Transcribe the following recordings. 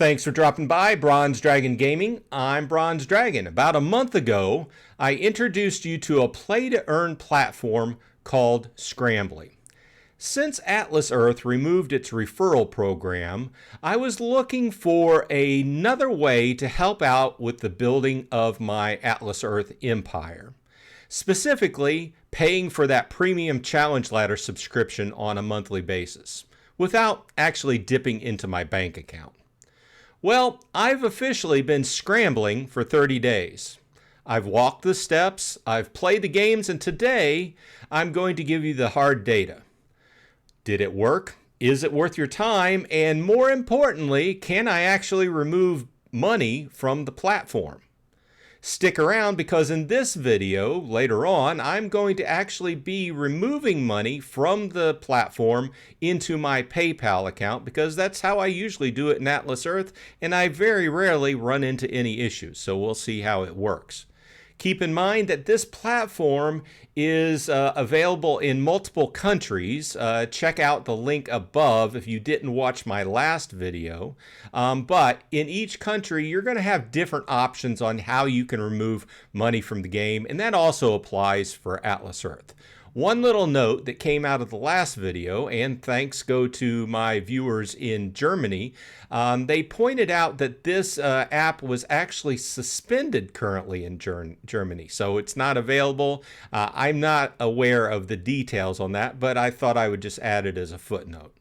Thanks for dropping by Bronze Dragon Gaming. I'm Bronze Dragon. About a month ago, I introduced you to a play-to-earn platform called Scrambly. Since Atlas Earth removed its referral program, I was looking for another way to help out with the building of my Atlas Earth empire. Specifically, paying for that premium challenge ladder subscription on a monthly basis, without actually dipping into my bank account. Well, I've officially been scrambling for 30 days. I've walked the steps, I've played the games, and today I'm going to give you the hard data. Did it work? Is it worth your time? And more importantly, can I actually remove money from the platform? Stick around because in this video later on, I'm going to actually be removing money from the platform into my PayPal account because that's how I usually do it in Atlas Earth, and I very rarely run into any issues. So we'll see how it works. Keep in mind that this platform is available in multiple countries. Check out the link above if you didn't watch my last video. But in each country, you're going to have different options on how you can remove money from the game, and that also applies for Atlas Earth. One little note that came out of the last video, and thanks go to my viewers in Germany, they pointed out that this app was actually suspended currently in Germany, so it's not available. I'm not aware of the details on that, but I thought I would just add it as a footnote.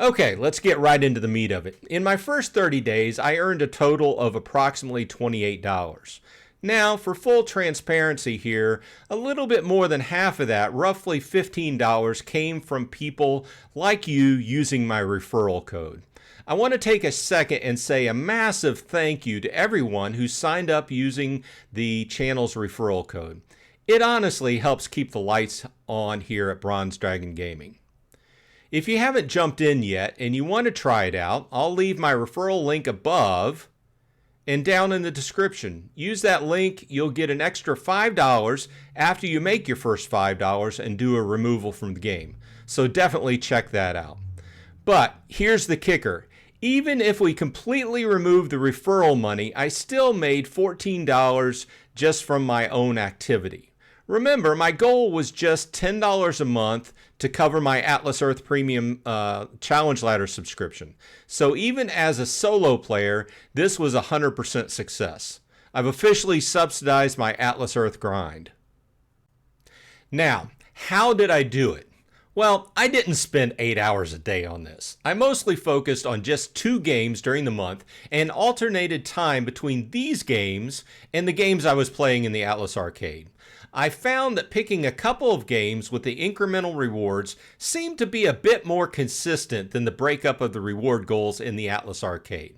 Okay, let's get right into the meat of it. In my first 30 days, I earned a total of approximately $28. Now, for full transparency here, a little bit more than half of that, roughly $15, came from people like you using my referral code. I want to take a second and say a massive thank you to everyone who signed up using the channel's referral code. It honestly helps keep the lights on here at Bronze Dragon Gaming. If you haven't jumped in yet and you want to try it out, I'll leave my referral link above and down in the description. Use that link, you'll get an extra $5 after you make your first $5 and do a removal from the game. So definitely check that out. But here's the kicker. Even if we completely remove the referral money, I still made $14 just from my own activity. Remember, my goal was just $10 a month to cover my Atlas Earth Premium Challenge Ladder subscription. So even as a solo player, this was a 100% success. I've officially subsidized my Atlas Earth grind. Now, how did I do it? Well, I didn't spend 8 hours a day on this. I mostly focused on just 2 games during the month and alternated time between these games and the games I was playing in the Atlas Arcade. I found that picking a couple of games with the incremental rewards seemed to be a bit more consistent than the breakup of the reward goals in the Atlas Arcade.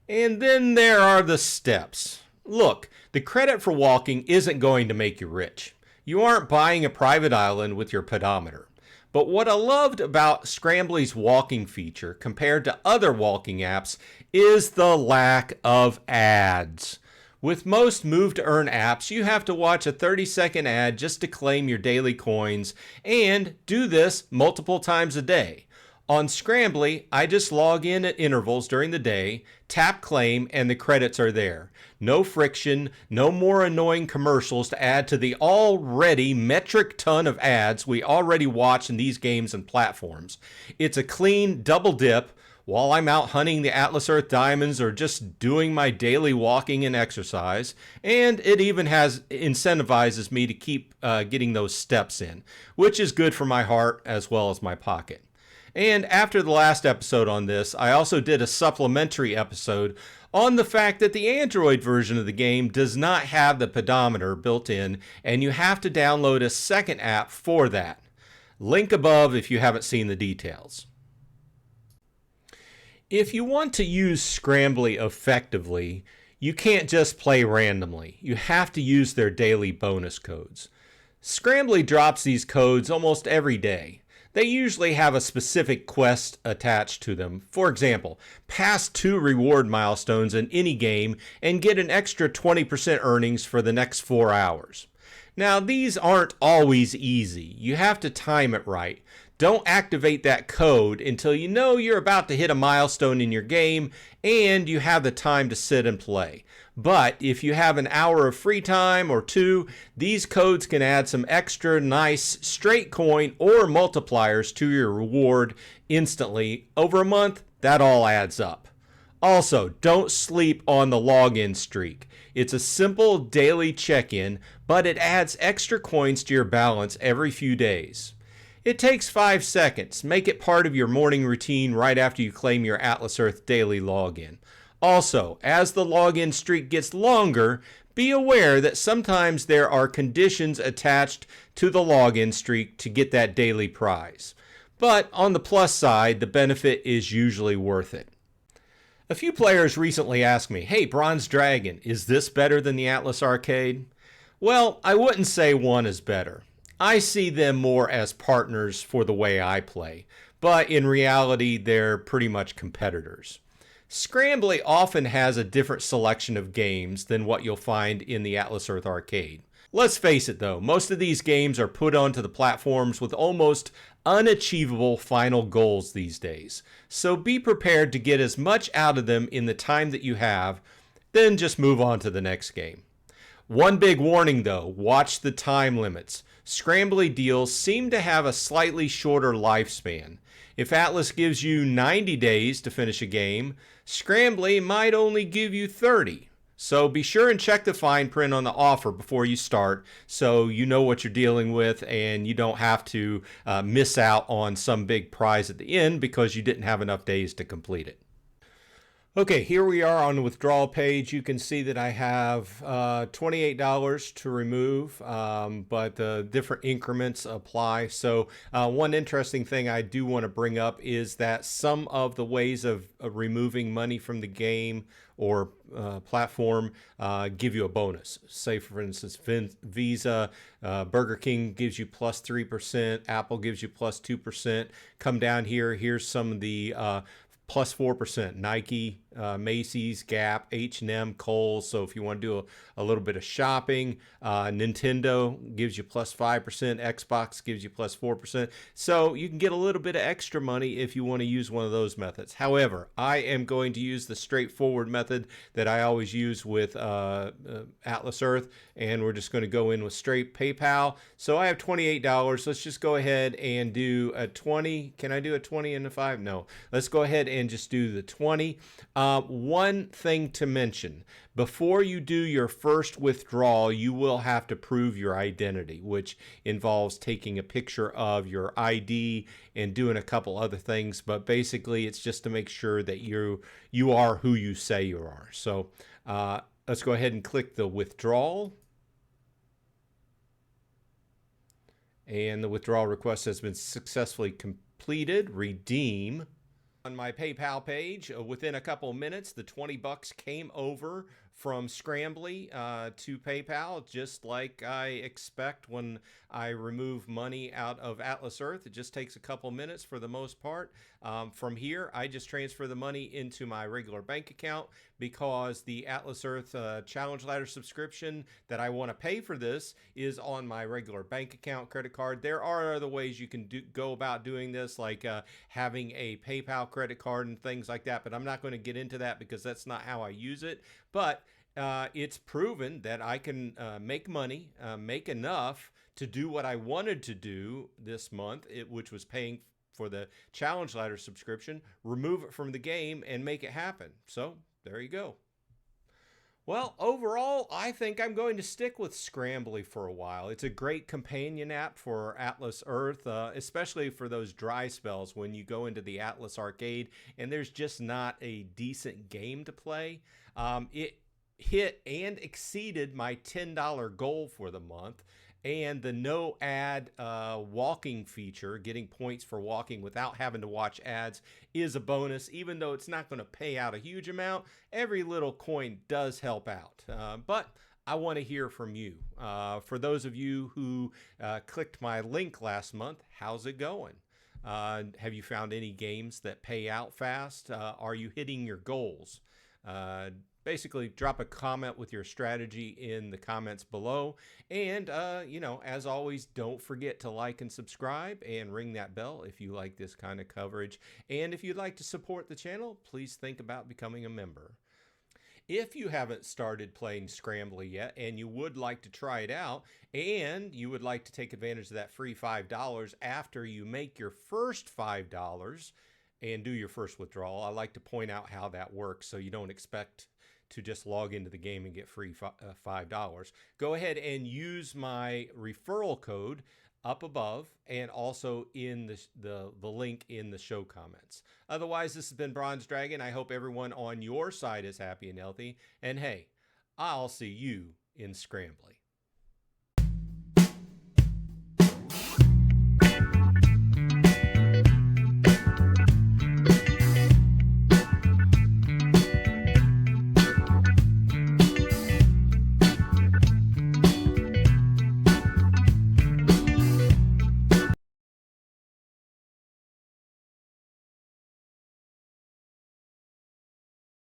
And then there are the steps. Look, the credit for walking isn't going to make you rich. You aren't buying a private island with your pedometer. But what I loved about Scrambly's walking feature compared to other walking apps is the lack of ads. With most move-to-earn apps, you have to watch a 30-second ad just to claim your daily coins, and do this multiple times a day. On Scrambly, I just log in at intervals during the day, tap claim, and the credits are there. No friction, no more annoying commercials to add to the already metric ton of ads we already watch in these games and platforms. It's a clean double dip while I'm out hunting the Atlas Earth Diamonds or just doing my daily walking and exercise, and it even incentivizes me to keep getting those steps in, which is good for my heart as well as my pocket. And after the last episode on this, I also did a supplementary episode on the fact that the Android version of the game does not have the pedometer built in, and you have to download a second app for that. Link above if you haven't seen the details. If you want to use Scrambly effectively, you can't just play randomly. You have to use their daily bonus codes. Scrambly drops these codes almost every day. They usually have a specific quest attached to them. For example, pass 2 reward milestones in any game and get an extra 20% earnings for the next 4 hours. Now, these aren't always easy. You have to time it right. Don't activate that code until you know you're about to hit a milestone in your game and you have the time to sit and play. But if you have an hour of free time or 2, these codes can add some extra nice straight coin or multipliers to your reward instantly. Over a month, that all adds up. Also, don't sleep on the login streak. It's a simple daily check-in, but it adds extra coins to your balance every few days. It takes 5 seconds. Make it part of your morning routine right after you claim your Atlas Earth daily login. Also, as the login streak gets longer, be aware that sometimes there are conditions attached to the login streak to get that daily prize. But on the plus side, the benefit is usually worth it. A few players recently asked me, "Hey, Bronze Dragon, is this better than the Atlas Arcade?" Well, I wouldn't say one is better. I see them more as partners for the way I play, but in reality, they're pretty much competitors. Scrambly often has a different selection of games than what you'll find in the Atlas Earth Arcade. Let's face it though, most of these games are put onto the platforms with almost unachievable final goals these days. So be prepared to get as much out of them in the time that you have, then just move on to the next game. One big warning though, watch the time limits. Scrambly deals seem to have a slightly shorter lifespan. If Atlas gives you 90 days to finish a game, Scrambly might only give you 30. So be sure and check the fine print on the offer before you start so you know what you're dealing with and you don't have to miss out on some big prize at the end because you didn't have enough days to complete it. Okay, here we are on the withdrawal page. You can see that I have $28 to remove, but the different increments apply. So one interesting thing I do want to bring up is that some of the ways of removing money from the game or platform give you a bonus. Say, for instance, Visa, Burger King gives you plus 3%, Apple gives you plus 2%. Come down here, here's some of the plus 4%. Nike, Macy's, Gap, H&M, Kohl's. So if you want to do a little bit of shopping, Nintendo gives you plus 5%. Xbox gives you plus 4%. So you can get a little bit of extra money if you want to use one of those methods. However, I am going to use the straightforward method that I always use with Atlas Earth, and we're just going to go in with straight PayPal. So I have $28. Let's just go ahead and do a 20. Can I do a 20 and a 5? No. Let's go ahead and just do the 20. One thing to mention, before you do your first withdrawal, you will have to prove your identity, which involves taking a picture of your ID and doing a couple other things. But basically, it's just to make sure that you are who you say you are. So let's go ahead and click the withdrawal. And the withdrawal request has been successfully completed. Redeem. On my PayPal page, within a couple of minutes, the $20 came over from Scrambly to PayPal, just like I expect when I remove money out of Atlas Earth. It just takes a couple of minutes for the most part. From here, I just transfer the money into my regular bank account because the Atlas Earth Challenge Ladder subscription that I want to pay for this is on my regular bank account credit card. There are other ways you can go about doing this, like having a PayPal credit card and things like that, but I'm not going to get into that because that's not how I use it. But it's proven that I can make money, make enough to do what I wanted to do this month, which was paying for the Challenge Ladder subscription, remove it from the game, and make it happen. So there you go. Well, overall, I think I'm going to stick with Scrambly for a while. It's a great companion app for Atlas Earth, especially for those dry spells when you go into the Atlas Arcade and there's just not a decent game to play. It hit and exceeded my $10 goal for the month. And the no ad walking feature, getting points for walking without having to watch ads, is a bonus. Even though it's not going to pay out a huge amount, every little coin does help out. But I want to hear from you. For those of you who clicked my link last month, how's it going? Have you found any games that pay out fast? Are you hitting your goals? Basically, drop a comment with your strategy in the comments below. And, as always, don't forget to like and subscribe and ring that bell if you like this kind of coverage. And if you'd like to support the channel, please think about becoming a member. If you haven't started playing Scrambly yet and you would like to try it out and you would like to take advantage of that free $5 after you make your first $5 and do your first withdrawal, I like to point out how that works so you don't expect to just log into the game and get free $5. Go ahead and use my referral code up above and also in the link in the show comments. Otherwise, this has been Bronze Dragon. I hope everyone on your side is happy and healthy. And hey, I'll see you in Scrambly.